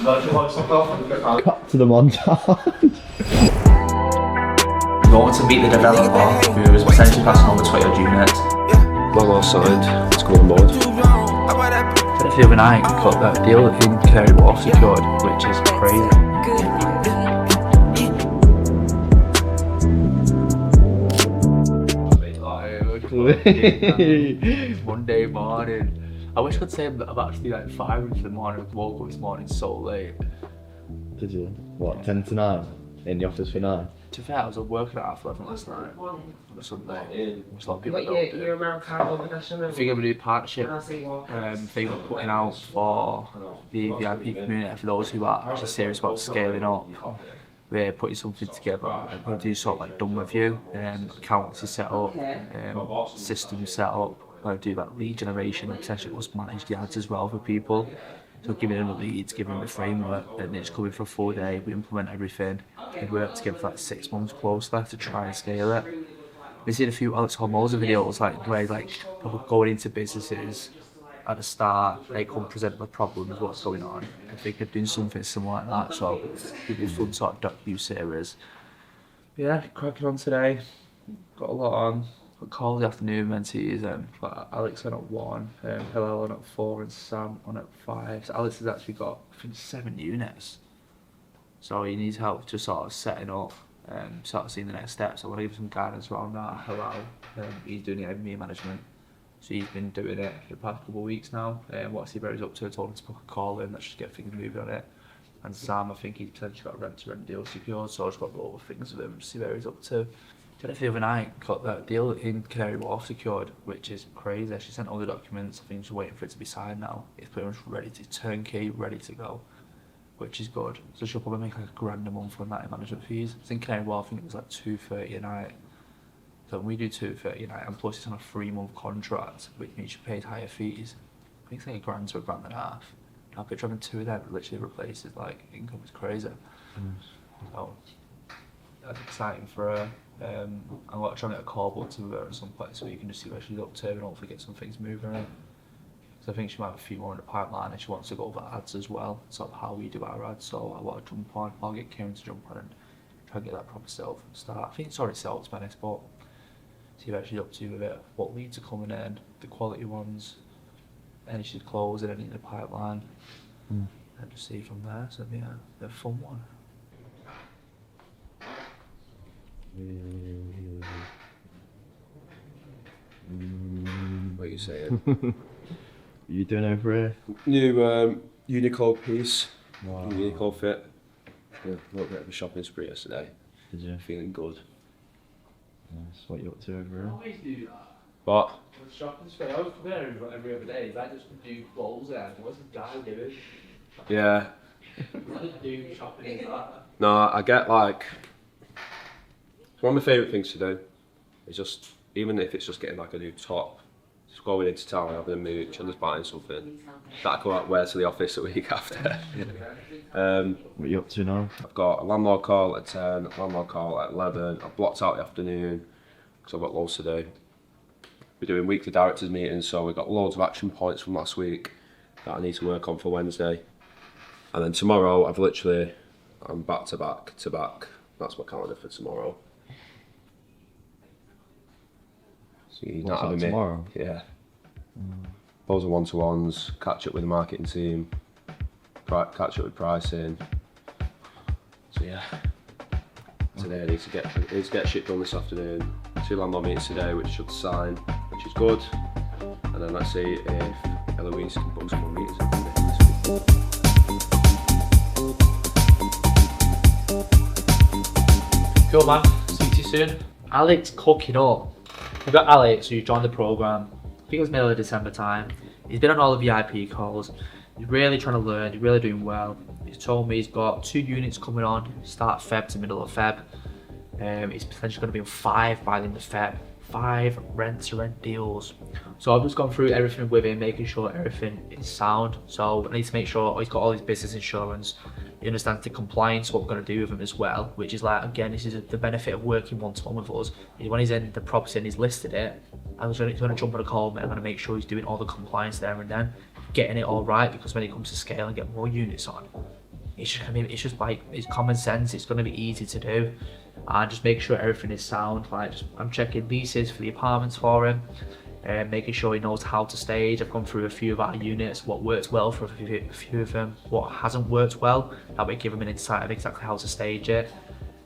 Cut to the montage. We wanted to meet the developer who was essentially passing over 20 odd units. Long all signed, let's come on board. The other night, got that deal in Canary Wharf secured, which is crazy. Monday morning. I wish I could say I'm actually like 5 in the morning. I woke up this morning so late. Did you? What, 10 to 9? In the office for 9? To be fair, I was working at 11 last night on a Sunday, which a lot of people don't do. You're Americano, I think I'm going to do a partnership thing we're putting out for the VIP community, for those who are actually serious about scaling up. We're putting something together. I'm going to do sort of like done review, accountancy set up, systems set up. I'm going to do like lead generation and potentially just manage the ads as well for people. So giving them the leads, giving them the framework, and it's coming for a full day. We implement everything. We work together for like 6 months closely to try and scale it. We've seen a few Alex Hormoza videos where people going into businesses at the start, they come present with problems, what's going on. I think they're doing something similar like that, so it'll be a fun sort of docu-series. Yeah, cracking on today. Got a lot on. Got calls the afternoon, mentees, got Alex on at 1, Hillel on at 4 and Sam on at 5. So Alex has actually got, I think, 7 units. So he needs help just sort of setting up, sort of seeing the next steps. I want to give him some guidance around that. Hillel, he's doing the Airbnb management. So he's been doing it for the past couple of weeks now. What I see where he's up to, I told him to book a call in, let's just get things moving on it. And Sam, I think he's potentially got a rent-to-rent deal secured, so I just got to go over things with him, see where he's up to. The other night, got that deal in Canary Wharf secured, which is crazy. She sent all the documents, I think she's waiting for it to be signed now. It's pretty much ready to turnkey, ready to go, which is good. So she'll probably make like £1,000 a month on that in management fees. It's in Canary Wharf, I think it was like $230 a night. So when we do $230 a night, and plus it's on a 3-month contract, which means she pays higher fees. I think it's like £1,000 to £1,500. I'll picture having 2 of them, literally replaces like income, is crazy. So that's exciting for her. I'm going to try and get a call booked with her at some point so you can just see where she's up to and hopefully get some things moving on it. So I think she might have a few more in the pipeline and she wants to go over ads as well, sort of how we do our ads. So I want to jump on, I'll get Kieran to jump on and try and get that proper set up from the start. I think it's already set up to be honest, but see where she's up to with it, what leads are coming in, the quality ones, any she's closing, any in the pipeline, and just see from there. So it'll be a fun one. What are you saying? You doing over here? New Uniqlo piece, Wow. new Uniqlo fit. Yeah, a little bit of a shopping spree yesterday. Did you? Feeling good. Nice. What you up to over here? Always do that. But Shopping spree. I was coming here every other day. I just do clothes there. What's the guy doing? yeah, I do shopping in that. no, I get like one of my favourite things to do is just, even if it's just getting like a new top, just going into town and having a mooch and just buying something that I can like wear to the office the week after. What you up to now? I've got a landlord call at 10, a landlord call at 11. I've blocked out the afternoon because I've got loads to do. We're doing weekly directors meetings, so we've got loads of action points from last week that I need to work on for Wednesday. And then tomorrow, I'm back to back to back. That's my calendar for tomorrow. So you're not having me tomorrow? Yeah. Loads of one-to-ones, catch up with the marketing team, catch up with pricing. So yeah, today I need to get shit done this afternoon. 2 landlord meetings today, which should sign, which is good. And then let's see if Eloise can book some more meetings this week. Cool man, speak to you soon. Alex cooking up. We've got Alex who joined the programme, I think it was middle of December time. He's been on all the VIP calls. He's really trying to learn, he's really doing well. He's told me he's got 2 units coming on, start Feb to middle of Feb. He's potentially going to be on 5 by the end of Feb. 5 rent-to-rent deals. So I've just gone through everything with him, making sure everything is sound. So I need to make sure he's got all his business insurance. He understands the compliance, what we're going to do with him as well, which is like, again, this is the benefit of working one-to-one with us. Is when he's in the property and he's listed it, I'm going to jump on a call and I'm going to make sure he's doing all the compliance there and then, getting it all right, because when it comes to scale and get more units on, it's just like, it's common sense, it's gonna be easy to do. And just make sure everything is sound. Like, I'm checking leases for the apartments for him, and making sure he knows how to stage. I've gone through a few of our units, what works well for a few of them, what hasn't worked well. That way give him an insight of exactly how to stage it.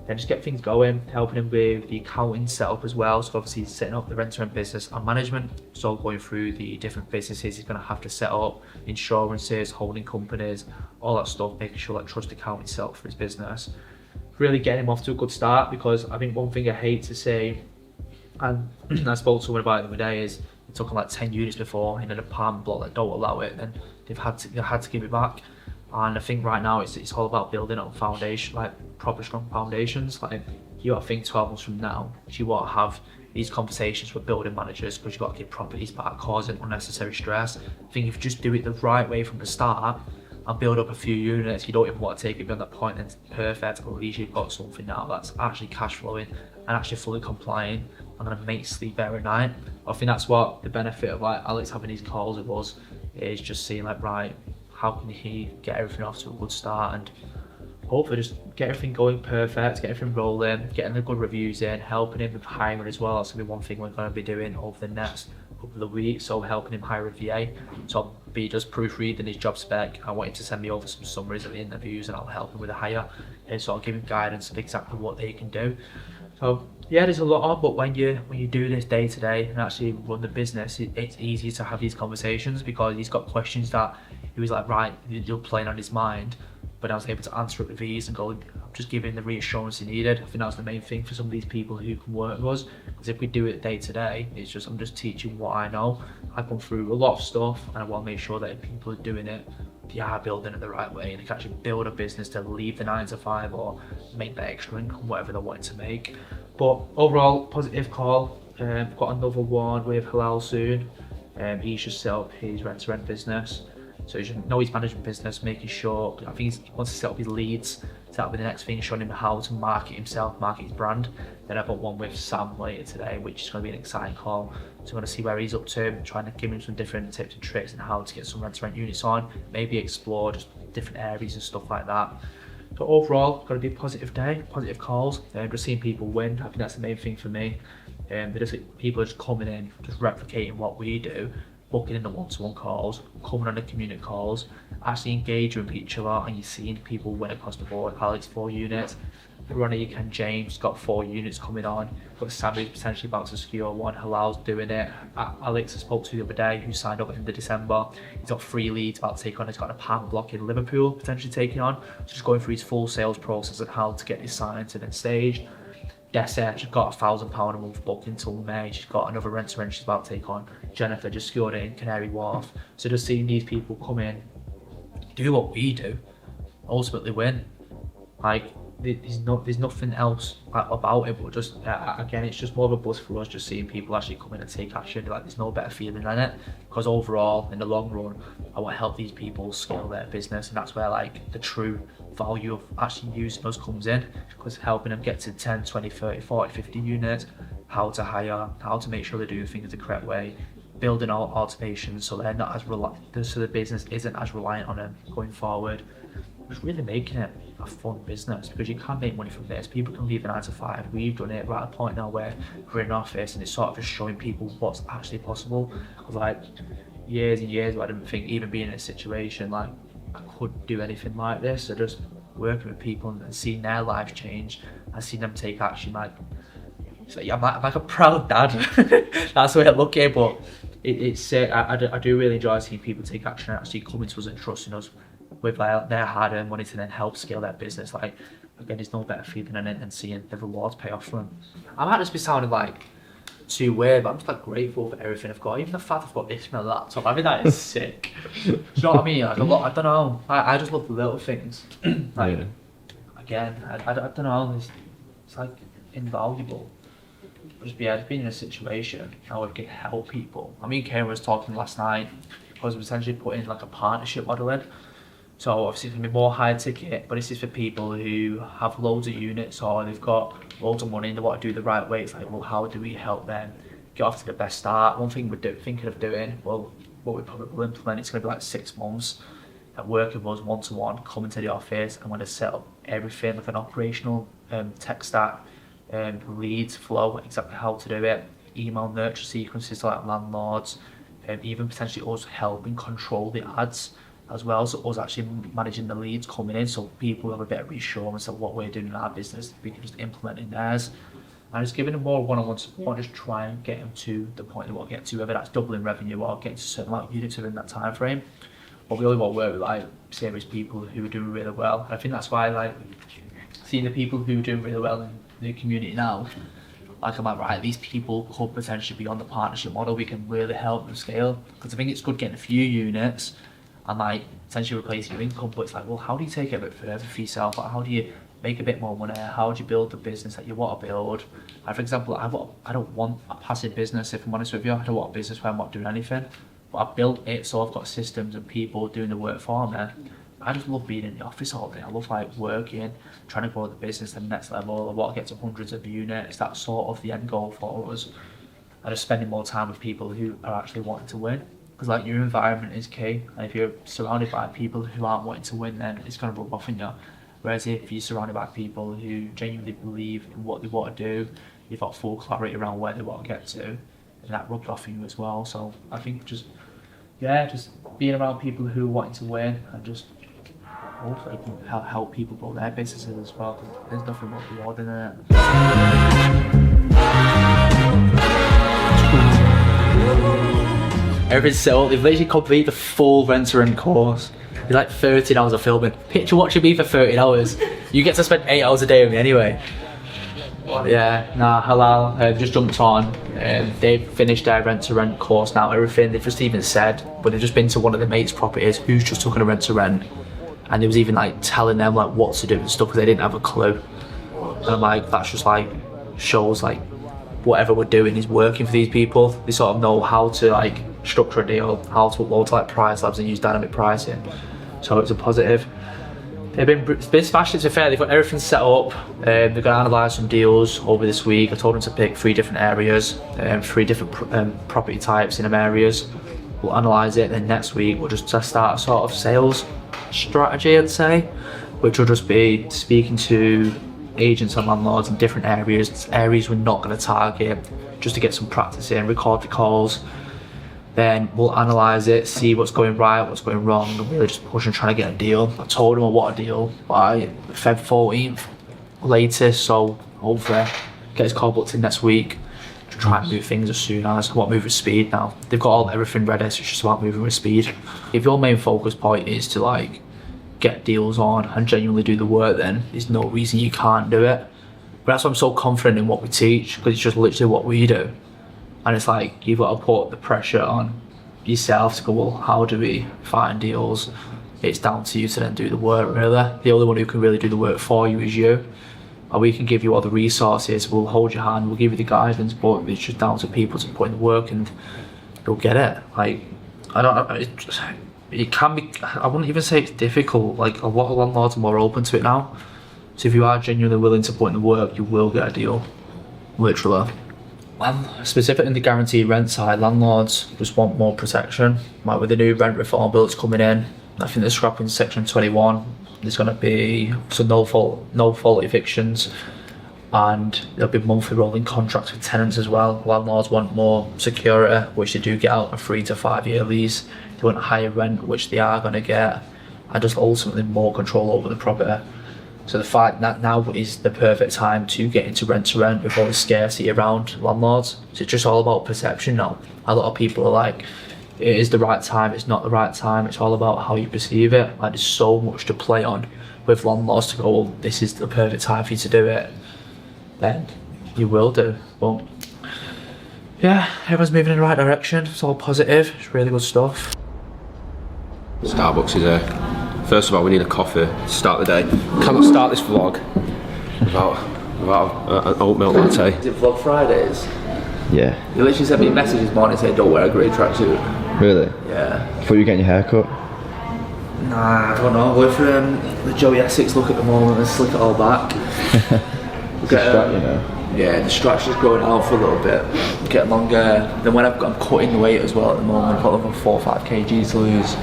Then just get things going, helping him with the accounting setup as well. So obviously he's setting up the rent-to-rent business and management. So going through the different businesses he's gonna have to set up, insurances, holding companies, all that stuff, making sure that trust accounting set up for his business. Really getting him off to a good start, because I think one thing I hate to say, and I spoke to someone about it the other day, is it took them like 10 units before in an apartment block that don't allow it, and they've had to give it back. And I think right now it's all about building up foundation, like proper strong foundations. Like, you got to think 12 months from now, you want to have these conversations with building managers, because you've got to get properties back, causing unnecessary stress. I think if you just do it the right way from the start and build up a few units, you don't even want to take it beyond that point, then it's perfect. Or at least you've got something now that's actually cash flowing and actually fully compliant and gonna make sleep better at night. I think that's what the benefit of like Alex having these calls with us is, just seeing like, right, how can he get everything off to a good start, and hopefully just get everything going perfect, get everything rolling, getting the good reviews in, helping him with hiring as well. That's gonna be one thing we're gonna be doing over the next couple of weeks. So helping him hire a VA. So I'll be just proofreading his job spec. I want him to send me over some summaries of the interviews, and I'll help him with a hire. And so I'll give him guidance of exactly what they can do. So yeah, there's a lot on, but when you do this day to day and actually run the business, it's easier to have these conversations, because he's got questions that he was like, right, you're playing on his mind, but I was able to answer it with ease and go, I'm just giving the reassurance he needed. I think that's the main thing for some of these people who can work with us, because if we do it day to day, it's just, I'm just teaching what I know. I've gone through a lot of stuff, and I want to make sure that if people are doing it, they are building it the right way, and they can actually build a business to leave the 9 to 5 or make that extra income, whatever they're wanting to make. But overall, positive call. Got another one with Halal soon. He's just set up his rent-to-rent business. So you should know his management business, making sure, I think he wants to set up his leads. That'll be the next thing, showing him how to market himself, market his brand. Then I've got one with Sam later today, which is going to be an exciting call. So I'm going to see where he's up to, trying to give him some different tips and tricks and how to get some rent-to-rent units on, maybe explore just different areas and stuff like that. So overall, going to be a positive day, positive calls. Just seeing people win, I think that's the main thing for me. People are just coming in, just replicating what we do, booking in the one-to-one calls, coming on the community calls, actually engaging with each other, and you're seeing people win across the board. Alex 4 units, Veronica and James got 4 units coming on, but Sammy's potentially about to secure 1, Halal's doing it. Alex I spoke to the other day, who signed up in December, he's got 3 leads about to take on. He's got an apartment block in Liverpool potentially taking on, so just going through his full sales process and how to get this signed and then staged. Dessa, she's got £1,000 a month booked until May. She's got another rent-to-rent she's about to take on. Jennifer just secured it in Canary Wharf. So just seeing these people come in, do what we do, ultimately win. Like, there's nothing else about it, but just again, it's just more of a buzz for us, just seeing people actually come in and take action. Like, there's no better feeling than it, because overall, in the long run, I want to help these people scale their business, and that's where like the true value of actually using us comes in, because helping them get to 10, 20, 30, 40, 50 units, how to hire, how to make sure they're doing things the correct way, building out automations so they're not as so the business isn't as reliant on them going forward. Just really making it a fun business, because you can make money from this. People can leave the 9 to 5. We've done it. We're at a point now where we're in an office, and it's sort of just showing people what's actually possible. Because like years and years ago, I didn't think, even being in a situation like I could do anything like this. So just working with people and seeing their lives change and seeing them take action, like, so yeah, I'm like a proud dad. That's the way I look at it. But I do really enjoy seeing people take action and actually coming to us and trusting us with their hard-earned money to then help scale their business. Like, again, there's no better feeling than it, and seeing the rewards pay off for them. I might just be sounding like too weird, but I'm just like grateful for everything I've got. Even the fact I've got this in my laptop, I mean, that is sick. Do you know what I mean? Like, a lot, I don't know. I just love the little things. Like, again, I don't know. It's like invaluable. Just being in a situation how we can help people. I mean, Karen was talking last night, because we're essentially putting like a partnership model in. So obviously it's going to be more high ticket, but this is for people who have loads of units, or they've got loads of money and they want to do the right way. It's like, well, how do we help them get off to the best start? One thing we're thinking of doing, well, what we probably will implement, it's going to be like 6 months. that work with us one-to-one, come into the office, and want to set up everything like an operational tech stack, leads flow, exactly how to do it, email nurture sequences like landlords, even potentially us helping control the ads as well, so us actually managing the leads coming in, so people have a bit of reassurance of what we're doing in our business, we can just implement in theirs. And just giving them more one-on-one support, just try and get them to the point they want to get to, whether that's doubling revenue or getting to a certain amount of units within that time frame. But we only want to work with like serious people who are doing really well. And I think that's why like seeing the people who are doing really well in the community now, like I'm like, right, these people could potentially be on the partnership model, we can really help them scale. Because I think it's good getting a few units and like essentially replace your income, but it's like, well, how do you take it a bit further for yourself? Like, how do you make a bit more money? How do you build the business that you want to build? Like, for example, I don't want a passive business, if I'm honest with you. I don't want a business where I'm not doing anything. But I've built it so I've got systems and people doing the work for me. I just love being in the office all day. I love like working, trying to grow the business to the next level. I want to get to hundreds of units. That's sort of the end goal for us. And just spending more time with people who are actually wanting to win. Because like your environment is key. And if you're surrounded by people who aren't wanting to win, then it's going to rub off on you. Whereas if you're surrounded by people who genuinely believe in what they want to do, you've got full clarity around where they want to get to, and that rubs off on you as well. So I think just being around people who are wanting to win and just hopefully can help people grow their businesses as well. There's nothing more rewarding in it. Everything's set up. They've literally completed the full rent-to-rent course. It's like 13 hours of filming. Picture watching me for 13 hours. You get to spend 8 hours a day with me anyway. Yeah, nah, halal. Just jumped on. They've finished their rent-to-rent course now. Everything they've just even said, but they've just been to one of the mates' properties who's just took on a rent-to-rent, and they was even like telling them like what to do and stuff because they didn't have a clue. And I'm like, that's just like shows like whatever we're doing is working for these people. They sort of know how to like structure a deal, how to upload to like price labs and use dynamic pricing. So it's a positive. It's been smashed, to be fair. They've got everything set up. They're going to analyse some deals over this week. I told them to pick 3 different areas, 3 different property types in them areas. We'll analyse it, and then next week we'll just start a sort of sales strategy, I'd say, which will just be speaking to agents and landlords in different areas we're not going to target, just to get some practice in, record the calls. Then we'll analyse it, see what's going right, what's going wrong, and really just push and try to get a deal. I told him I want a deal by Feb 14th latest, so hopefully get his call booked in next week to try and move things as soon as. I want to move with speed now. They've got everything ready, so it's just about moving with speed. If your main focus point is to like get deals on and genuinely do the work, then there's no reason you can't do it. But that's why I'm so confident in what we teach, because it's just literally what we do. And it's like, you've got to put the pressure on yourself to go, well, how do we find deals? It's down to you to then do the work, really. The only one who can really do the work for you is you. And we can give you all the resources, we'll hold your hand, we'll give you the guidance, but it's just down to people to put in the work and you'll get it. Like, it can be, I wouldn't even say it's difficult. Like, a lot of landlords are more open to it now. So if you are genuinely willing to put in the work, you will get a deal, literally. Specifically in the guaranteed rent side, landlords just want more protection. Like with the new rent reform bill that's coming in, I think they're scrapping section 21. There's going to be some no fault evictions, and there'll be monthly rolling contracts with tenants as well. Landlords want more security, which they do get out a 3 to 5 year lease. They want higher rent, which they are going to get, and just ultimately more control over the property. So the fact that now is the perfect time to get into rent-to-rent with all the scarcity around landlords. So it's just all about perception now. A lot of people are like, it is the right time, it's not the right time, it's all about how you perceive it. Like, there's so much to play on with landlords to go, well, this is the perfect time for you to do it. Then you will do. But yeah, everyone's moving in the right direction. It's all positive, it's really good stuff. Starbucks is here. First of all, we need a coffee to start the day. Cannot start this vlog without an oat milk latte. Is it Vlog Fridays? Yeah. You literally sent me a message this morning saying don't wear a grey tracksuit. Really? Yeah. I thought you were getting your hair cut. Nah, I don't know. We're for the Joey Essex look at the moment and slick it all back. It's a strap, you know. Yeah, the structure's growing out for a little bit, getting longer. Then when I'm cutting the weight as well at the moment, I've got like 4 or 5 kg to lose.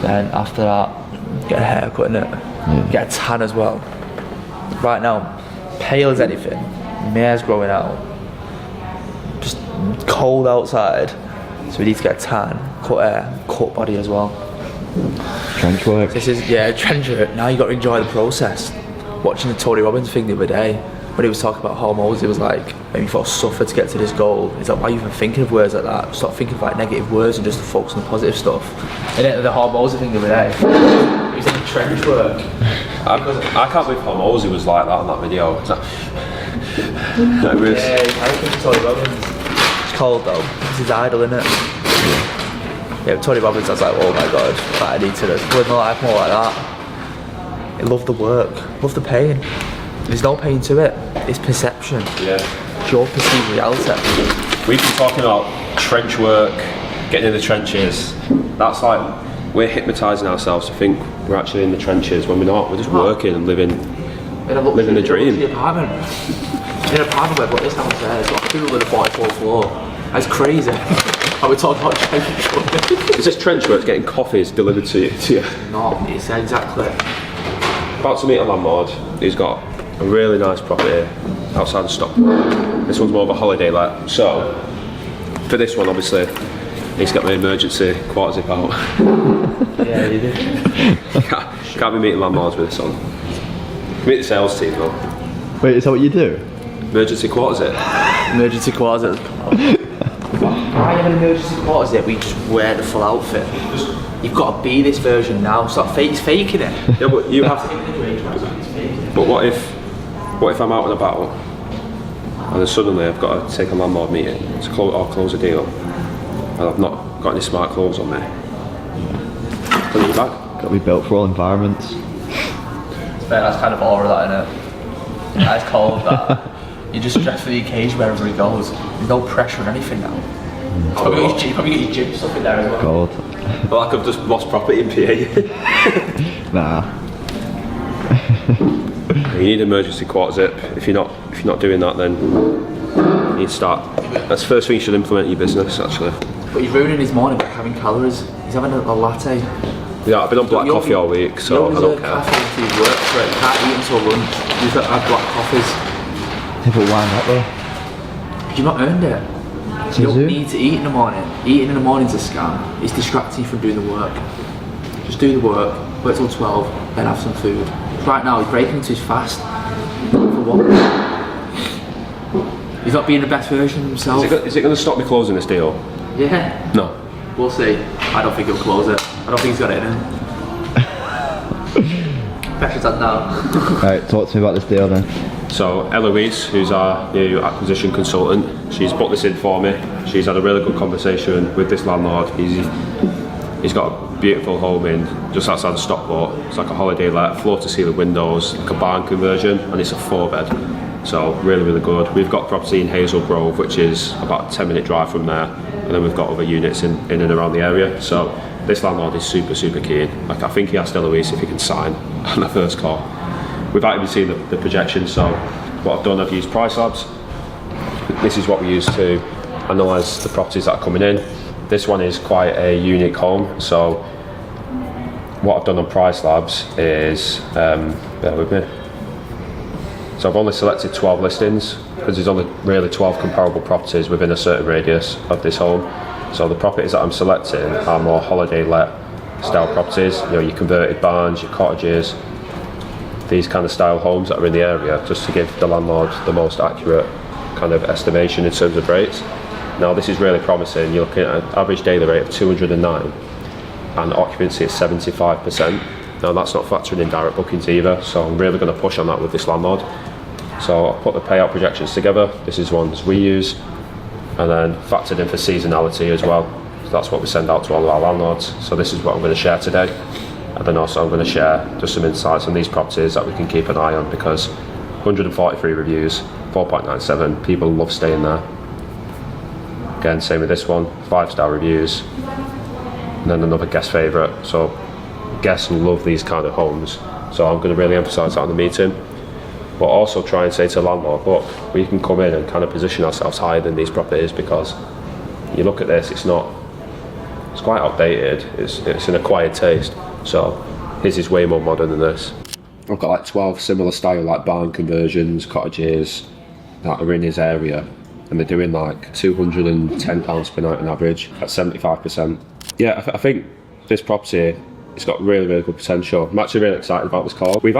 Then after that, get a haircut in it, get a tan as well. Right now, pale as anything, my hair's growing out, just cold outside, so we need to get a tan, cut hair, cut body as well. Trench work. This is, trench work. Now you got to enjoy the process. Watching the Tony Robbins thing the other day, when he was talking about hormones, it was like, maybe you've got to suffer to get to this goal. It's like, why are you even thinking of words like that? Stop thinking of like negative words and just focus on the positive stuff. And then the hormones thing the other day, it was like trench work. I can't believe Hormozy was like that in that video. I think Tony Robbins. It's cold though. It's his idol, isn't it? Yeah, Tony Robbins, I was like, oh my god, I need to live my life more like that. I love the work, love the pain. There's no pain to it, it's perception. Yeah. It's your perceived reality. We've been talking about trench work, getting in the trenches. That's like, we're hypnotising ourselves to think we're actually in the trenches when we're not. We're just working and living the dream. In an apartment where I've got this downstairs, got people with a 44th floor. That's crazy. Are we talking about trench work? Is this trench work getting coffees delivered to you? No, it's exactly. About to meet a landlord who's got a really nice property outside of Stockport. This one's more of a holiday let. So, for this one obviously, he's got my emergency quarter zip out. Yeah, you did. Can't be meeting landlords with this on. Meet the sales team though. Wait, is that what you do? Emergency quarter zip. Emergency quarter zip. Why have an emergency quarter zip? We just wear the full outfit. You've got to be this version now. Stop faking it. Yeah, but you have to. But what if I'm out and about and then suddenly I've got to take a landlord meeting to close a deal and I've not got any smart clothes on me? Put it back. Got to be built for all environments. That's kind of aura, that, innit? That's cold, that. You just dress for the occasion wherever he goes. There's no pressure on anything now. You probably get your gym stuff in there as well. God. Well, like I've just lost property in PA. Nah. You need an emergency quarter zip. If you're not doing that, then you need to start. That's the first thing you should implement in your business, actually. But he's ruining his morning by having calories. He's having a latte. Yeah, I've been on black coffee all week, so I don't care. Coffee to work for it. You can't eat until lunch. You've got to have black coffees. Yeah, but why not though? You've not earned it. You don't need to eat in the morning. Eating in the morning's a scam. It's distracting you from doing the work. Just do the work till 12, then have some food. Right now he's breaking into his fast. For what? He's not being the best version of himself. Is it going to stop me closing this deal? Yeah. No. We'll see. I don't think he'll close it. I don't think he's got it in him. Pressure's on now. Right, talk to me about this deal then. So Eloise, who's our new acquisition consultant, she's put this in for me. She's had a really good conversation with this landlord. He's got a beautiful home in just outside of Stockport. It's like a holiday let, floor to ceiling windows, like a barn conversion, and it's a 4-bed. So really good. We've got property in Hazel Grove, which is about a 10-minute drive from there, and then we've got other units in and around the area. So this landlord is super keen. Like, I think he asked Eloise if he can sign on the first call. Without even seeing the projection. So what I've done, I've used Price Labs. This is what we use to analyse the properties that are coming in. This one is quite a unique home, so what I've done on Price Labs is, bear with me, so I've only selected 12 listings because there's only really 12 comparable properties within a certain radius of this home. So the properties that I'm selecting are more holiday let style properties, you know, your converted barns, your cottages, these kind of style homes that are in the area, just to give the landlord the most accurate kind of estimation in terms of rates. Now this is really promising. You're looking at an average daily rate of 209 and occupancy at 75%. Now that's not factoring in direct bookings either, so I'm really going to push on that with this landlord. So I'll put the payout projections together. This is ones we use, and then factored in for seasonality as well. So that's what we send out to all of our landlords. So this is what I'm going to share today. And then also I'm going to share just some insights on these properties that we can keep an eye on, because 143 reviews, 4.97, people love staying there. Again, same with this one, 5-star reviews, and then another guest favourite. So guests love these kind of homes, so I'm going to really emphasise that on the meeting, but also try and say to the landlord, look, we can come in and kind of position ourselves higher than these properties, because you look at this, it's quite outdated, it's an acquired taste. So His is way more modern than this. I've got like 12 similar style like barn conversions, cottages that are in his area, and they're doing like £210 per night on average at 75%. Yeah, I think this property, it's got really good potential. I'm actually really excited about this call. We've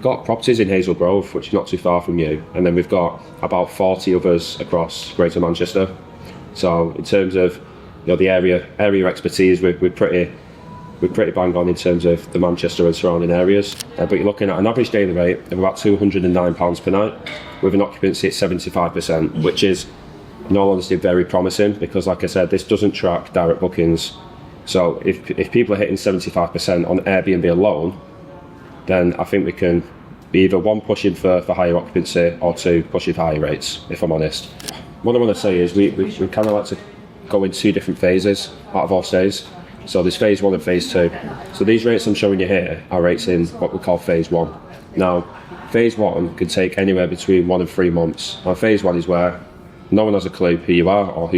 got properties in Hazel Grove, which is not too far from you, and then we've got about 40 others across Greater Manchester. So in terms of the area expertise, we're pretty bang on in terms of the Manchester and surrounding areas. But you're looking at an average daily rate of about £209 per night, with an occupancy at 75%, which is, in all honesty, very promising, because like I said, this doesn't track direct bookings. So if people are hitting 75% on Airbnb alone, then I think we can be either one, pushing for higher occupancy, or two, pushing for higher rates, if I'm honest. What I want to say is we kind of like to go in two different phases out of our stays. So there's phase 1 and phase 2. So these rates I'm showing you here are rates in what we call phase 1. Now, phase 1 can take anywhere between 1 and 3 months. Now, phase 1 is where no one has a clue who you are or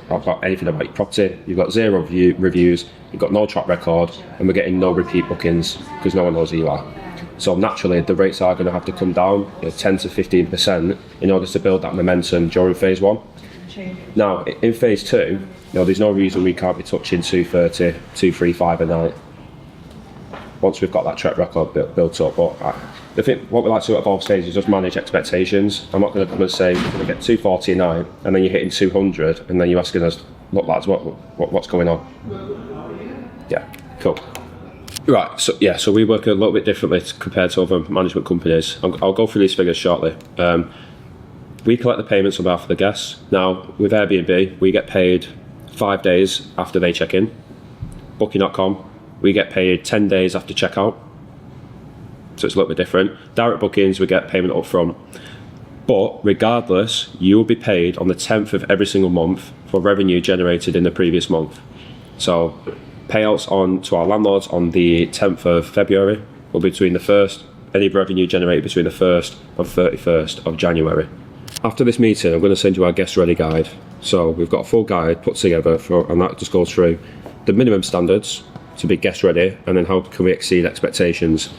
about anything about your property. You've got 0 reviews, you've got no track record, and we're getting no repeat bookings because no one knows who you are. So naturally, the rates are going to have to come down 10 to 15% in order to build that momentum during phase 1. Now, in phase 2, there's no reason we can't be touching 230, 235 a night once we've got that track record built up. But I think what we like to do at both stages is just manage expectations. I'm not going to come and say we're going to get 240 a night and then you're hitting 200 and then you're asking us, look lads, what's going on? Yeah, cool. Right, so we work a little bit differently compared to other management companies. I'll go through these figures shortly. We collect the payments on behalf of the guests. Now, with Airbnb, we get paid 5 days after they check in. Booking.com, we get paid 10 days after checkout. So it's a little bit different. Direct bookings, we get payment up front. But regardless, you will be paid on the 10th of every single month for revenue generated in the previous month. So payouts to our landlords on the 10th of February will be between the 1st, any revenue generated between the 1st and 31st of January. After this meeting, I'm going to send you our guest ready guide. So we've got a full guide put together and that just goes through the minimum standards to be guest ready, and then how can we exceed expectations.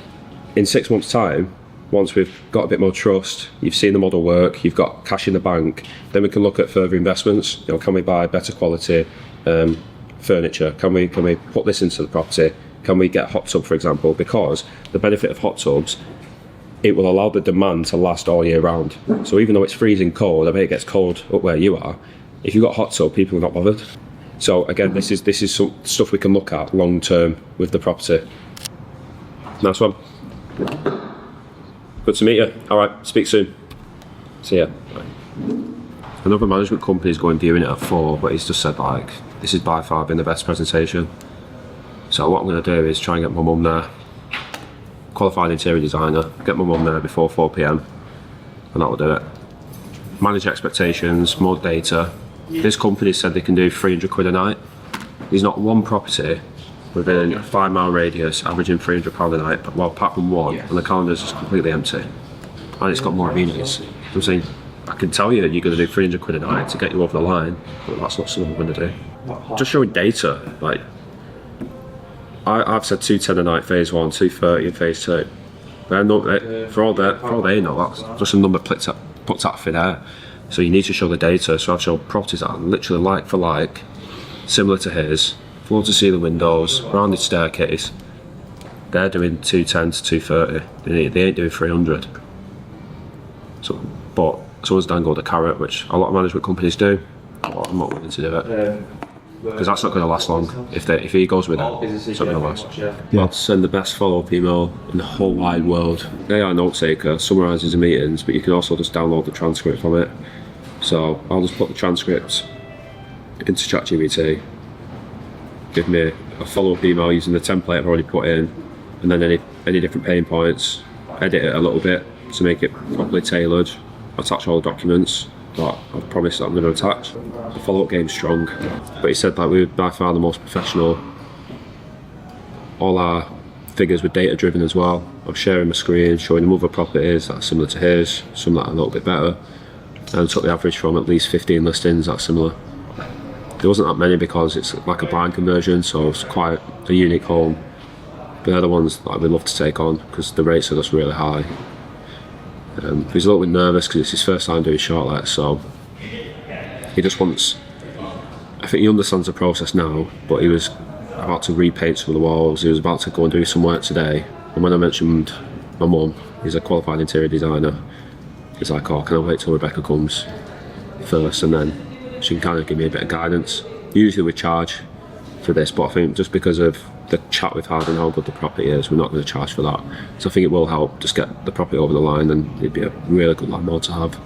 In 6 months' time, once we've got a bit more trust, you've seen the model work, you've got cash in the bank, then we can look at further investments. Can we buy better quality furniture? Can we put this into the property? Can we get a hot tub, for example? Because the benefit of hot tubs, it will allow the demand to last all year round. So even though it's freezing cold, I bet it gets cold up where you are, if you've got a hot tub, people are not bothered. So again, this is some stuff we can look at long term with the property. Nice one. Good to meet you. All right, speak soon. See ya. Bye. Another management company is going viewing it at 4, but he's just said like, this is by far been the best presentation. So what I'm going to do is try and get my mum there. Qualified interior designer, get my mum there before 4 PM, and that will do it. Manage expectations, more data. This company said they can do 300 quid a night. There's not one property within a 5 mile radius averaging £300 a night, well, apart from one, and the calendar's just completely empty. And it's got more amenities. I'm saying, I can tell you you're going to do 300 quid a night to get you over the line, but that's not something we're going to do. Just showing data, like, I've said 210 a night phase 1, 230 in phase 2. For all they know, that's just a number puts out of thin air. So you need to show the data. So I've shown properties that are literally like for like, similar to his, floor to ceiling windows, rounded staircase. They're doing 210 to 230. They ain't doing 300. So, but someone's dangled a carrot, which a lot of management companies do. But I'm not willing to do it. Because that's not going to last long. If he goes with it, it's not going to last. Yeah. I'll send the best follow-up email in the whole wide world. AI note taker summarises the meetings, but you can also just download the transcript from it. So I'll just put the transcript into ChatGPT, give me a follow-up email using the template I've already put in, and then any different pain points, edit it a little bit to make it properly tailored, attach all the documents that I've promised that I'm going to attach. The follow-up game's strong, but he said that we were by far the most professional. All our figures were data driven as well. I'm sharing my screen, showing them other properties that are similar to his, some that are a little bit better, and took the average from at least 15 listings that are similar. There wasn't that many because it's like a blind conversion, so it's quite a unique home. they're the ones that we love to take on because the rates are just really high. He's a little bit nervous because it's his first time doing short lets, so he just wants, I think he understands the process now, but he was about to repaint some of the walls, he was about to go and do some work today, and when I mentioned my mum, he's a qualified interior designer, he's like, oh, can I wait till Rebecca comes first and then she can kind of give me a bit of guidance. Usually we charge for this, but I think just because of the chat we've had and how good the property is, we're not going to charge for that. So I think it will help just get the property over the line, and it'd be a really good landlord to have.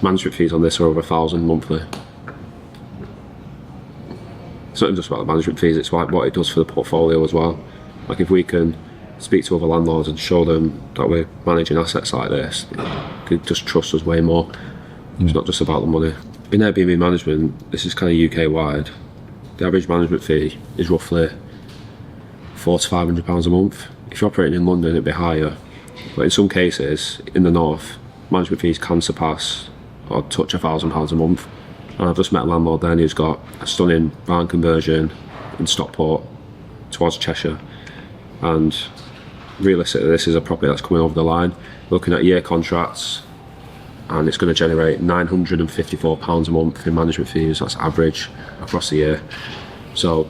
Management fees on this are over £1,000 monthly. It's not even just about the management fees, it's like what it does for the portfolio as well. Like if we can speak to other landlords and show them that we're managing assets like this, they could just trust us way more. It's not just about the money. In Airbnb management, this is kind of UK wide. The average management fee is roughly £400 to £500 a month. If you're operating in London, it'd be higher. But in some cases, in the north, management fees can surpass or touch £1,000 a month. And I've just met a landlord then who's got a stunning barn conversion in Stockport towards Cheshire. And realistically, this is a property that's coming over the line. Looking at year contracts, and it's going to generate £954 a month in management fees. That's average across the year. So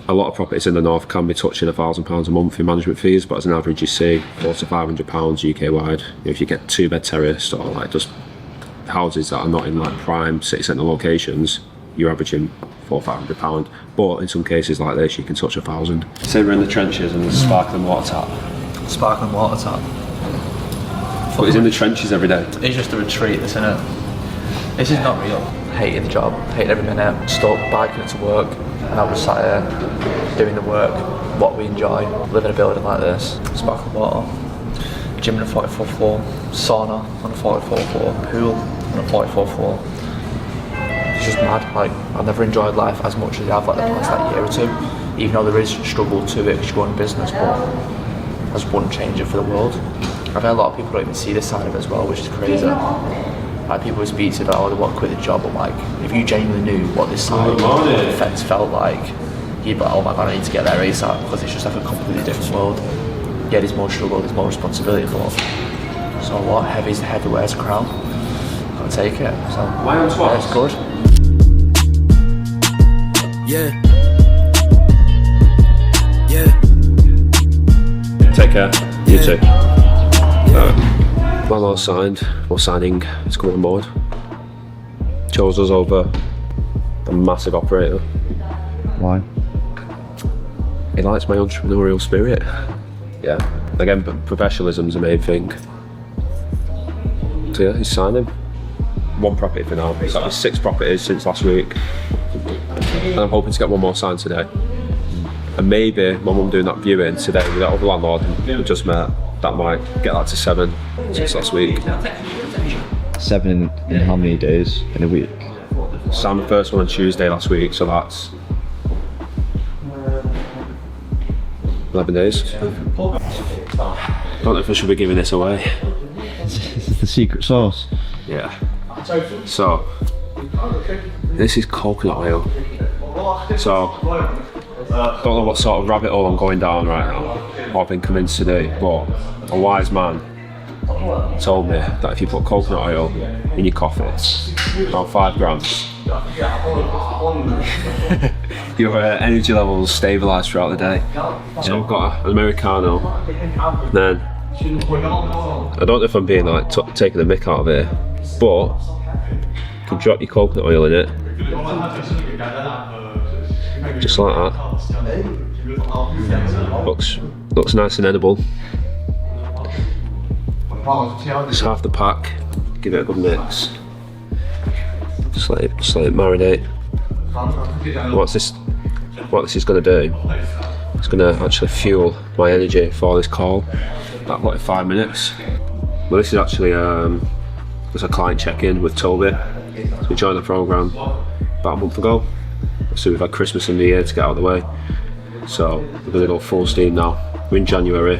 a lot of properties in the north can be touching £1,000 a month in management fees, but as an average you see £400 to £500 UK wide. If you get 2-bed terrace or like just houses that are not in like prime city centre locations, you're averaging £400 or £500. But in some cases like this, you can touch £1,000. Say we're in the trenches and there's a sparkling water tap. Sparkling water tap. But he's in the trenches every day. It's just a retreat, isn't it? This is not real. Hated the job, hated every minute, stuck biking it to work, and I was sat here doing the work, what we enjoy, live in a building like this, sparkling water, gym on a 44th floor, sauna on a 44th floor, pool on a 44th floor. It's just mad. Like, I've never enjoyed life as much as I have like the past like year or two, even though there is struggle to it because you go in business, but I just wouldn't change it for the world. I've had a lot of people don't even see this side of it as well, which is crazy. Like people who speak to that, oh, they want to quit the job, but like, if you genuinely knew what this side of the fence felt like, you'd be like, oh my god, I need to get there ASAP, because it's just like a completely different world. Yeah, there's more struggle, there's more responsibility, but so what? Heavy's the heavy wears a crown. Gotta take it. So yeah, it's good. Yeah. Yeah. Take care. You too. Landlord signed, or signing, is coming on board. Chose us over a massive operator. Why? He likes my entrepreneurial spirit. Yeah, again, professionalism's the main thing. So yeah, he's signing. One property for now. It's like 6 properties since last week. And I'm hoping to get one more signed today. And maybe my mum doing that viewing today with that other landlord we just met, that might get that to 7 since last week. 7 in how many days in a week? Signed the first one on Tuesday last week, so that's 11 days. Don't know if I should be giving this away. It's the secret sauce. Yeah. So, this is coconut oil. So, don't know what sort of rabbit hole I'm going down right now, or I've been convinced to do, but a wise man told me that if you put coconut oil in your coffee, about 5 grams, your energy levels stabilise throughout the day. So I've got an Americano, then I don't know if I'm being like taking the mick out of it, but you can drop your coconut oil in it, just like that. Looks nice and edible. Just half the pack, give it a good mix. Just let it marinate. What this is going to do, it's going to actually fuel my energy for this call, about 45 minutes. Well, this is actually there's a client check-in with Toby. So we joined the programme about a month ago. So we've had Christmas and New Year to get out of the way. So we're going to go full steam now. We're in January.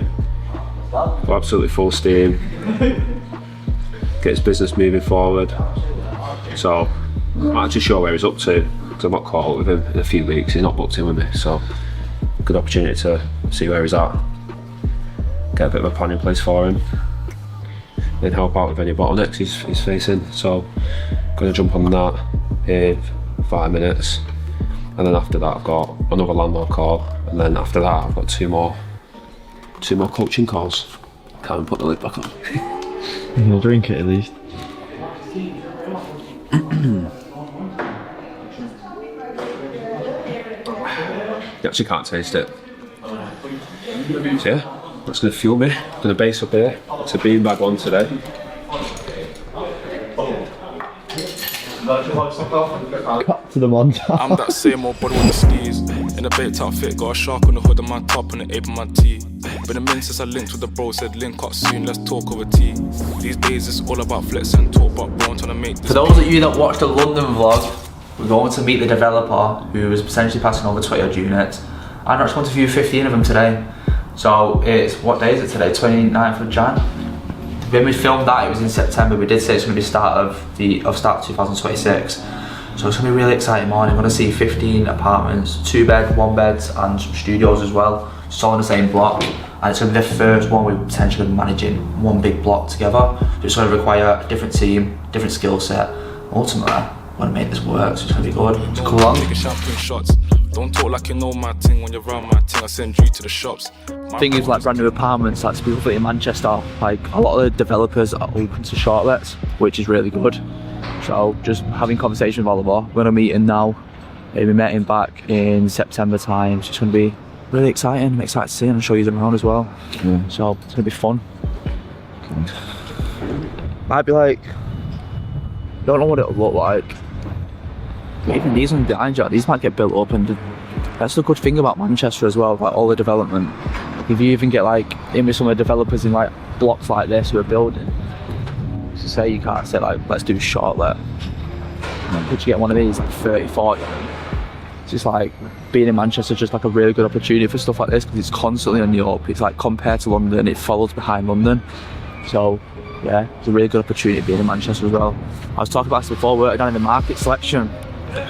We're absolutely full steam. Get his business moving forward. So I'm not actually sure where he's up to, because I'm not caught up with him in a few weeks. He's not booked in with me, so good opportunity to see where he's at, get a bit of a plan in place for him, and help out with any bottlenecks he's facing. So I'm going to jump on that in 5 minutes, and then after that I've got another landlord call, and then after that I've got two more coaching calls. Can't even put the lid back on. You'll drink it at least. You actually can't taste it. So yeah, that's going to fuel me. I'm going to base up here. It's a beanbag one today. Cut to the montage. I'm that same old body with the skis. In a baked outfit, got a shark on the hood of my top and the ape on my tee. Been a minute since I linked with the bro, said link up soon, let's talk over tea. These days it's all about flex and talk, but bro, I'm trying to make this. For those of you that watched the London vlog, we're going to meet the developer who is potentially passing over 20 odd units. I'm actually going to view 15 of them today. So it's, what day is it today? 29th of Jan. When we filmed that, it was in September. We did say it's going to be start 2026. So it's going to be a really exciting morning. I'm going to see 15 apartments, 2-bed, 1-beds, and some studios as well. It's all in the same block. And it's going to be the first one we're potentially managing one big block together. So it's going to require a different team, different skill set. Ultimately, I want to make this work, so it's going to be good. So come along. Taking champagne shots. Don't talk like you know my thing. When you're around my thing, I send you to the shops. Thing is, like brand new apartments, like specifically in Manchester, like a lot of the developers are open to shortlets, which is really good. So just having conversation with Oliver, we're gonna meet him now. We met him back in September time, so it's gonna be really exciting. I'm excited to see him and show you them around as well. Yeah. So it's gonna be fun. Might be like, don't know what it'll look like. Even these ones behind you, these might get built up, and that's the good thing about Manchester as well, like all the development. If you even get like in with some of the developers in like blocks like this who are building, so say you can't say like, let's do a shortlet. Could you get one of these like 30, 40? It's just like being in Manchester is just like a really good opportunity for stuff like this because it's constantly on the up. It's like compared to London, it follows behind London. So yeah, it's a really good opportunity being in Manchester as well. I was talking about this before, working down in the market selection.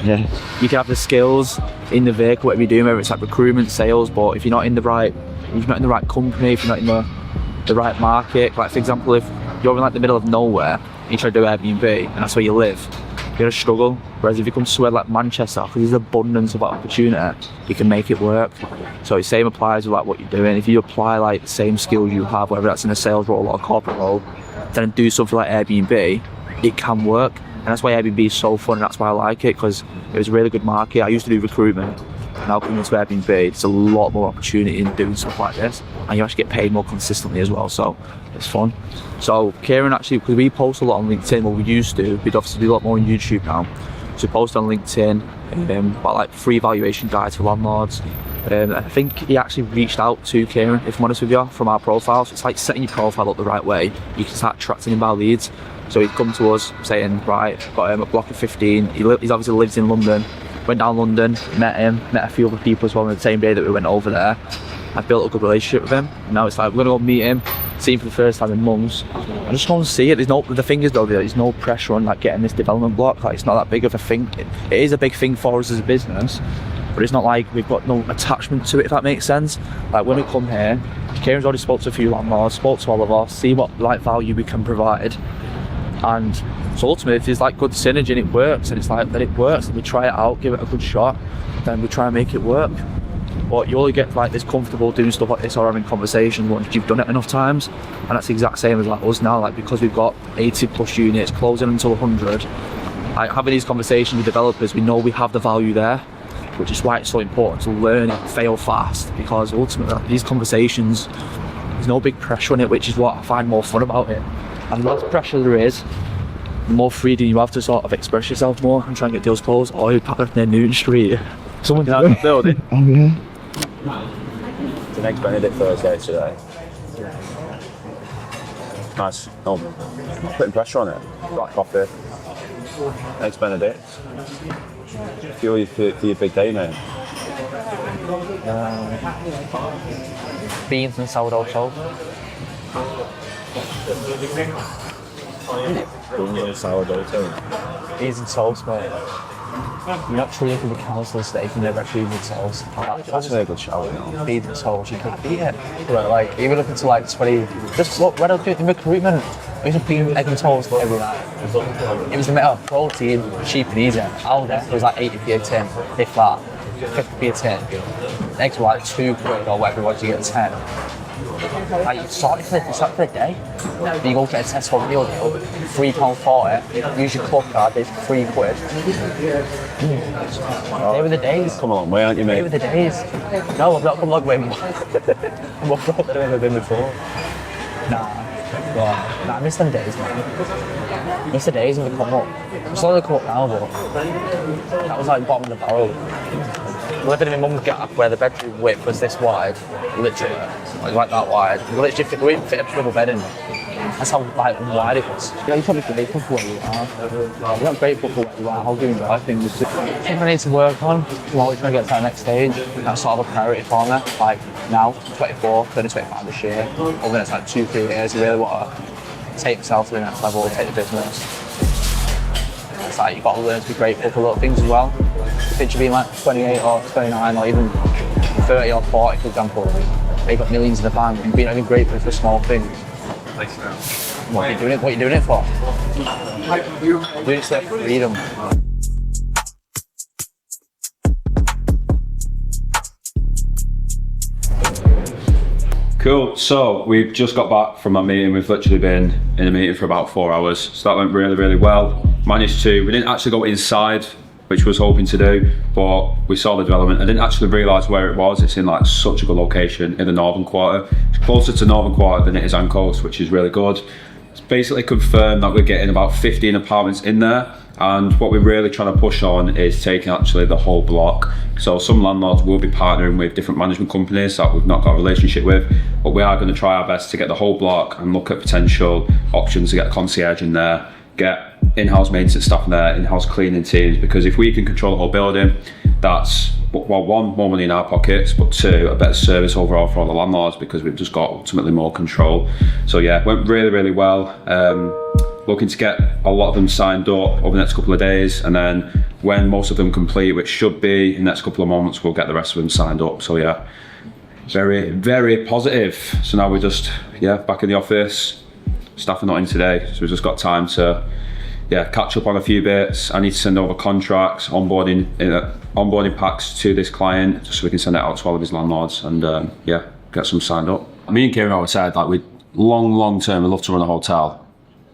Yeah. You can have the skills in the vehicle, whatever you're doing, whether it's like recruitment, sales, but if you're not in the right company, if you're not in the right market, like for example, if you're in like the middle of nowhere and you try to do Airbnb and that's where you live, you're gonna struggle. Whereas if you come to somewhere like Manchester, because there's abundance of opportunity, you can make it work. So the same applies with like what you're doing. If you apply like the same skills you have, whether that's in a sales role or a corporate role, then do something like Airbnb, it can work. And that's why Airbnb is so fun, and that's why I like it, because it was a really good market. I used to do recruitment, now coming into Airbnb, there's a lot more opportunity in doing stuff like this, and you actually get paid more consistently as well, so it's fun. So Kieran actually, because we post a lot on LinkedIn, well we used to, we'd obviously do a lot more on YouTube now, so we post on LinkedIn about like free valuation guides for landlords. I think he actually reached out to Kieran, if I'm honest with you, from our profile. So it's like setting your profile up the right way, you can start attracting inbound leads. So he'd come to us saying, right, got him a block of 15. He obviously lives in London. Went down London, met him, met a few other people as well on the same day that we went over there. I built a good relationship with him. And now it's like, we're gonna go meet him, see him for the first time in months. I just want to see it. The thing is though, there's no pressure on like getting this development block. Like it's not that big of a thing. It is a big thing for us as a business, but it's not like we've got no attachment to it, if that makes sense. Like when we come here, Kieran's already spoke to a few landlords, spoke to Oliver, see what like value we can provide. And so ultimately, if there's like good synergy and it works, and it's like that it works, and we try it out, give it a good shot, then we try and make it work. But you only get like this comfortable doing stuff like this or having conversations once you've done it enough times, and that's the exact same as like us now. Like because we've got 80 plus units, closing until 100, like having these conversations with developers, we know we have the value there, which is why it's so important to learn it, fail fast, because ultimately these conversations, there's no big pressure on it, which is what I find more fun about it. And the less pressure there is, the more freedom you have to sort of express yourself more and try and get deals closed. Or you park near Newton Street. Someone in that building. Oh yeah. It's an Eggs Benedict Thursday today. Nice. Oh, not putting pressure on it. Black coffee. Eggs Benedict. Feel you for your big day, mate. Beans and sourdough toast. Beans and sourdough toast. Beans and toast, mate. You're not truly looking for council estate and never actually even souls. That's a very good shout, you know. Feed the souls, you can't beat it. But like, even looking to like 20, just look, when I was doing recruitment, I used to feed egg and toast every night. It was the amount of protein, cheap and easy. Aldi, it was like 80p a tin, if that, 50p a tin. Eggs were like £2 or whatever, once you get 10. Like, you start for the day. You go get a Tesco meal deal, £3.40. Use your club card, it's £3. They were the days. Come a long way, aren't you, mate? They were the days. No, I've not come a long way more. I'm more broke than I've ever been before. Nah, I miss them days, man. I miss the days when they come up. I'm slowly come up now, but that was like bottom of the barrel. Living in my mum's gap where the bedroom width was this wide, literally, like that wide. We didn't fit a double bed in. That's how like wide it was. Yeah, you're probably grateful for where you are. You're not grateful for where you are. How do you enjoy things? Something I need to work on. I'm always trying to get to that next stage. That's sort of a priority for me. Like now, 24, turning 25 this year. Over the next like 2-3 years, I really want to take myself to the next level, take the business. It's like you've got to learn to be grateful for little things as well. Picture being like 28 or 29 or even 30 or 40, for example. They've got millions in the bank and being only grateful for small things. What are you doing it for? You're doing it for freedom. Cool, so we've just got back from our meeting. We've literally been in a meeting for about 4 hours, so that went really, really well. We didn't actually go inside, which I was hoping to do, but we saw the development. I didn't actually realise where it was. It's in like such a good location in the northern quarter. It's closer to northern quarter than it is Ann Coast, which is really good. It's basically confirmed that we're getting about 15 apartments in there, and what we're really trying to push on is taking actually the whole block. So some landlords will be partnering with different management companies that we've not got a relationship with, but we are going to try our best to get the whole block and look at potential options to get a concierge in there, get in-house maintenance staff in there, in-house cleaning teams, because if we can control the whole building, that's, well, one, more money in our pockets, but two, a better service overall for all the landlords, because we've just got ultimately more control. So yeah, went really, really well. Looking to get a lot of them signed up over the next couple of days, and then when most of them complete, which should be in the next couple of months, we'll get the rest of them signed up. So yeah, very, very positive. So now we're just, back in the office. Staff are not in today, so we've just got time to catch up on a few bits. I need to send over contracts, onboarding packs to this client, just so we can send it out to all of his landlords and get some signed up. Me and Kieran always said, like, we long term, we'd love to run a hotel,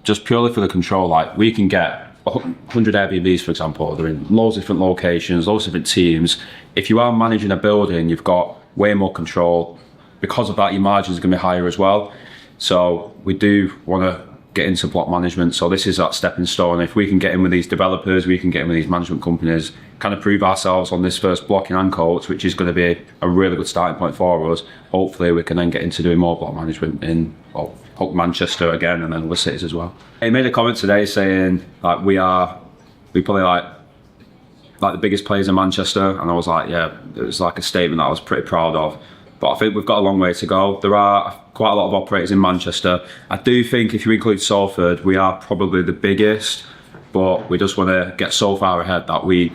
just purely for the control. Like, we can get 100 Airbnbs, for example. They're in loads of different locations, loads of different teams. If you are managing a building, you've got way more control. Because of that, your margins are going to be higher as well. So we do want to get into block management. So this is that stepping stone. If we can get in with these developers, we can get in with these management companies, kind of prove ourselves on this first block in Ann Coast, which is going to be a really good starting point for us. Hopefully we can then get into doing more block management in, hope Manchester again, and then other cities as well. He made a comment today saying, like, we probably like the biggest players in Manchester, and I was like, yeah, it was like a statement that I was pretty proud of. But I think we've got a long way to go. There are quite a lot of operators in Manchester. I do think if you include Salford, we are probably the biggest, but we just want to get so far ahead that we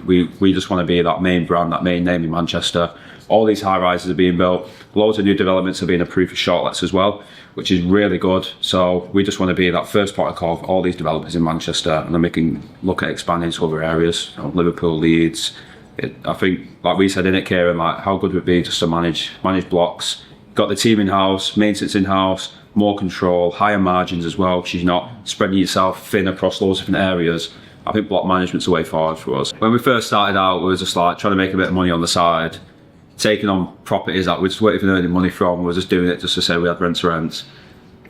just want to be that main brand, that main name in Manchester. All these high rises are being built. Loads of new developments are being approved for shortlets as well, which is really good. So we just want to be that first port of call for all these developers in Manchester, and then we can look at expanding to other areas, Liverpool, Leeds. I think, like we said in it, Kieran, like, how good would it be just to manage blocks? Got the team in-house, maintenance in-house, more control, higher margins as well, because you're not spreading yourself thin across loads of different areas. I think block management's the way forward for us. When we first started out, we were just like trying to make a bit of money on the side, taking on properties that we just weren't even earning money from. We were just doing it just to say we had rent to rent.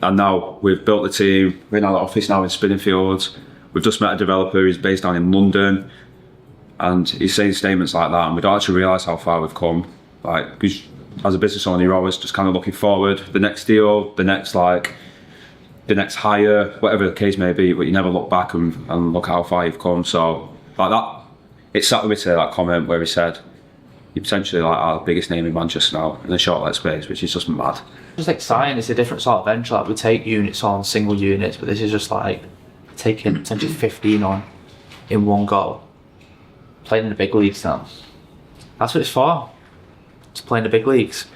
And now we've built the team. We're in our office now in Spinningfields. We've just met a developer who's based down in London, and he's saying statements like that, and we don't actually realise how far we've come. Like, because as a business owner, you're always just kind of looking forward, the next deal, the next hire, whatever the case may be, but you never look back and look how far you've come. So, like that, it sat with me today, that comment where he said, you're potentially like our biggest name in Manchester now in a short space, which is just mad. It's exciting. It's a different sort of venture. Like, we take units on, single units, but this is just like taking potentially 15 on in one go. playing in the big leagues now. That's what it's for. To play in the big leagues.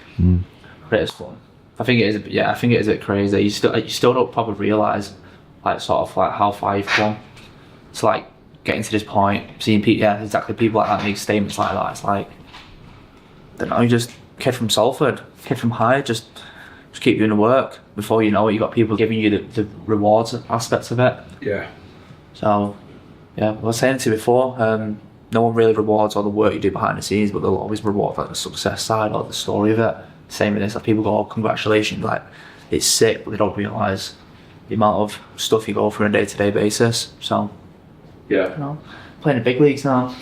But it's fun. I think it is. Yeah, I think it is a bit crazy. You still don't probably realise like sort of like how far you've come. It's like getting to this point, seeing people. Yeah, exactly. People like that make statements like that. It's like, I don't know. You just kid from Salford, kid from Hyde, just keep doing the work. Before you know it, you got people giving you the rewards aspects of it. Yeah. So, yeah, I was saying to you before, no one really rewards all the work you do behind the scenes, but they'll always reward like the success side or the story of it. Same with this, like people go, oh, congratulations, like it's sick, but they don't realise the amount of stuff you go through on a day-to-day basis. So, Yeah. you know, playing the big leagues now.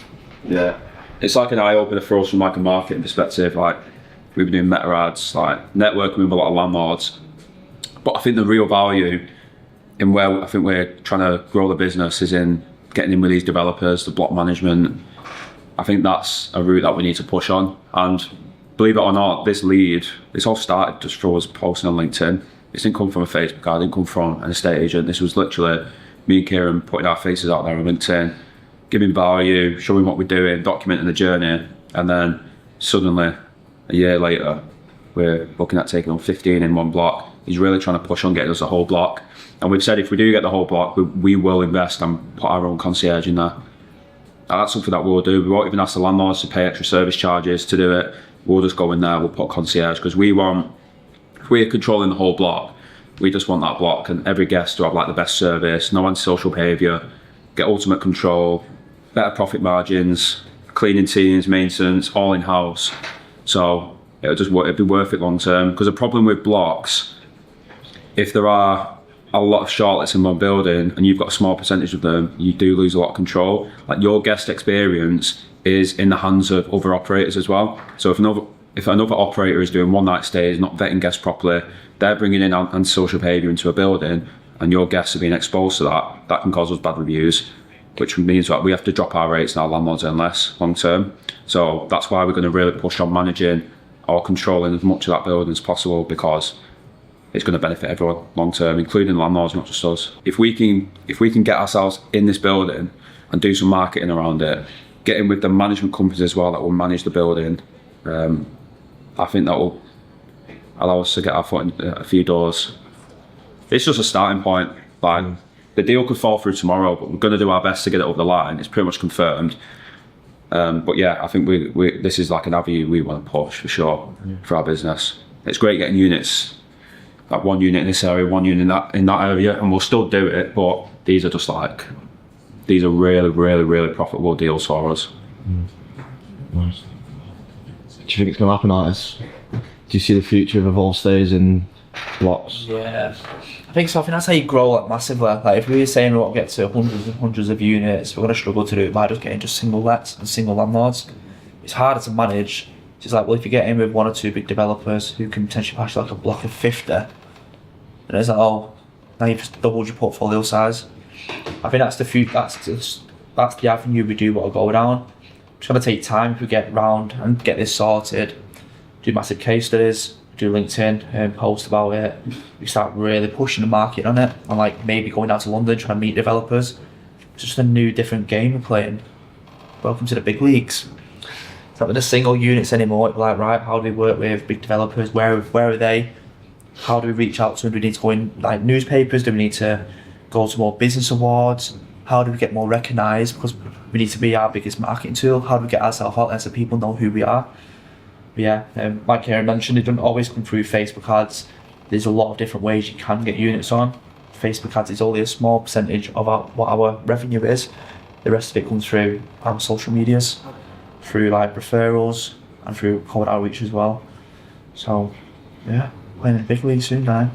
Yeah. It's like an eye-opener for us from like a marketing perspective. Like we've been doing meta ads, like networking with a lot of landlords. But I think the real value in where I think we're trying to grow the business is in getting in with these developers, the block management. I think that's a route that we need to push on. And believe it or not, this lead, it's all started just through us posting on LinkedIn. This didn't come from a Facebook ad, it didn't come from an estate agent. This was literally me and Kieran putting our faces out there on LinkedIn, giving value, showing what we're doing, documenting the journey. And then suddenly, a year later, we're looking at taking on 15 in one block. He's really trying to push on getting us a whole block. And we've said if we do get the whole block, we will invest and put our own concierge in there. And that's something that we'll do. We won't even ask the landlords to pay extra service charges to do it. We'll just go in there, we'll put concierge, because we want, if we're controlling the whole block, we just want that block and every guest to have like the best service, no antisocial behaviour, get ultimate control, better profit margins, cleaning teams, maintenance, all in-house. So it'd be worth it long term. Because the problem with blocks, if there are a lot of shortlets in one building and you've got a small percentage of them, you do lose a lot of control. Like your guest experience is in the hands of other operators as well. So if another operator is doing one night stays, not vetting guests properly, they're bringing in antisocial behaviour into a building and your guests are being exposed to that, that can cause us bad reviews, which means that we have to drop our rates and our landlords earn less long term. So that's why we're going to really push on managing or controlling as much of that building as possible, because it's going to benefit everyone long term, including landlords, not just us. If we can get ourselves in this building and do some marketing around it, get in with the management companies as well that will manage the building, I think that will allow us to get our foot in a few doors. It's just a starting point. Like the deal could fall through tomorrow, but we're going to do our best to get it over the line. It's pretty much confirmed. But yeah, I think this is like an avenue we want to push for sure for our business. It's great getting units, like one unit in this area, one unit in that area, and we'll still do it. But these are really, really, really profitable deals for us. Nice. Do you think it's going to happen, Artis? Do you see the future of Evolve stays in blocks? Yeah, I think so. I think that's how you grow like massively. Like if we were saying we want to get to hundreds and hundreds of units, we're going to struggle to do it by just getting just single lets and single landlords. It's harder to manage. It's just like, well, if you get in with one or two big developers who can potentially pass you like a block of 50, and it's like, oh, now you've just doubled your portfolio size. I think that's that's the avenue we do want to go down. It's going to take time if we get round and get this sorted, do massive case studies, do LinkedIn and post about it. We start really pushing the market on it, and like maybe going down to London trying to meet developers. It's just a new, different game we're playing. Welcome to the big leagues. It's not with the single units anymore. It's like, right, how do we work with big developers? Where are they? How do we reach out to them? Do we need to go in like newspapers? Do we need to go to more business awards? How do we get more recognised? Because we need to be our biggest marketing tool. How do we get ourselves out there so people know who we are? But yeah, like Kieran mentioned, it doesn't always come through Facebook ads. There's a lot of different ways you can get units on. Facebook ads is only a small percentage of what our revenue is. The rest of it comes through our social medias, through like referrals and through cold outreach as well. So yeah, playing in the big league soon now.